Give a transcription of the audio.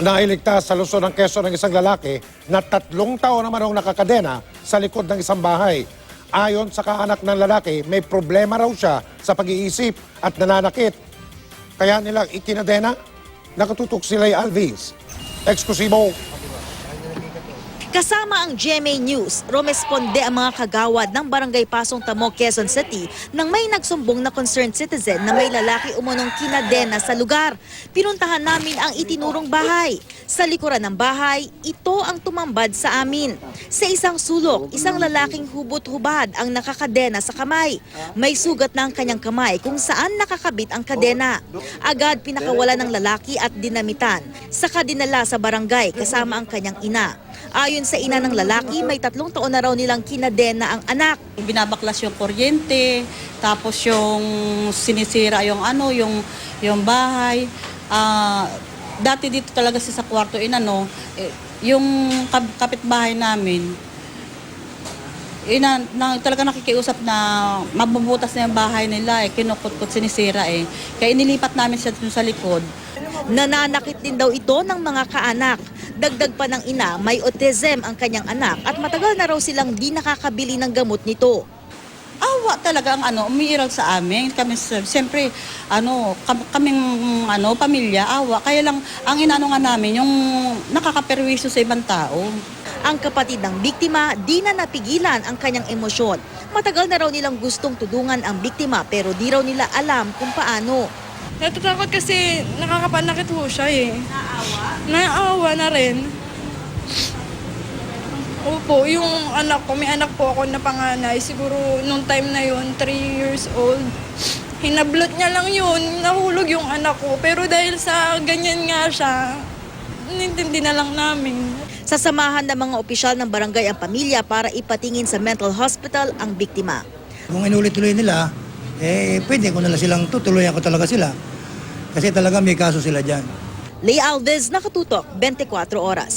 Nailigtas sa Luzon ng Quezon ng isang lalaki na 3 taon naman ang nakakadena sa likod ng isang bahay. Ayon sa kaanak ng lalaki, may problema raw siya sa pag-iisip at nananakit. Kaya nilang ikinadena. Nakatutok si Lay Alvis. Eksklusibo. Kasama ang GMA News, rumesponde ang mga kagawad ng Barangay Pasong Tamo, Quezon City nang may nagsumbong na concerned citizen na may lalaki umunong kinadena sa lugar. Pinuntahan namin ang itinurong bahay. Sa likuran ng bahay, ito ang tumambad sa amin. Sa isang sulok, isang lalaking hubot-hubad ang nakakadena sa kamay. May sugat na ang kanyang kamay kung saan nakakabit ang kadena. Agad pinakawala ng lalaki at dinamitan. Saka dinala sa barangay kasama ang kanyang ina. Ayon sa ina ng lalaki, may 3 taon na raw nilang kinadena ang anak. Binabaklas yung kuryente, tapos yung sinisira yung yung bahay. Dati dito talaga sa kwarto yung kapitbahay namin. Talaga nakikiusap na mabubutas na yung bahay nila, kinukot-kot, sinisira . Kaya inilipat namin siya sa likod. Nananakit din daw ito ng mga kaanak. Dagdag pa ng ina, may autism ang kanyang anak at matagal na raw silang di nakakabili ng gamot nito. Awa talaga ang umiiral sa amin. Kami siyempre kaming pamilya, awa. Kaya lang ang inano nga namin yung nakakaperwisyo sa ibang tao. Ang kapatid ng biktima di na napigilan ang kanyang emosyon. Matagal na raw nilang gustong tudungan ang biktima pero di raw nila alam kung paano. Natatakot kasi nakakapanakit po siya . Naawa? Naawa na rin. Opo, yung anak ko, may anak po ako na panganay. Siguro nung time na yun, 3 years old. Hinablot niya lang yun, nahulog yung anak ko. Pero dahil sa ganyan nga siya, nintindi na lang namin. Sasamahan ng mga opisyal ng barangay ang pamilya para ipatingin sa mental hospital ang biktima. Kung inulit-tuloy nila, pwede ko na silang tutuloyan ko talaga sila. Kasi talaga may kaso sila dyan. Lay Alvis, Nakatutok, 24 Oras.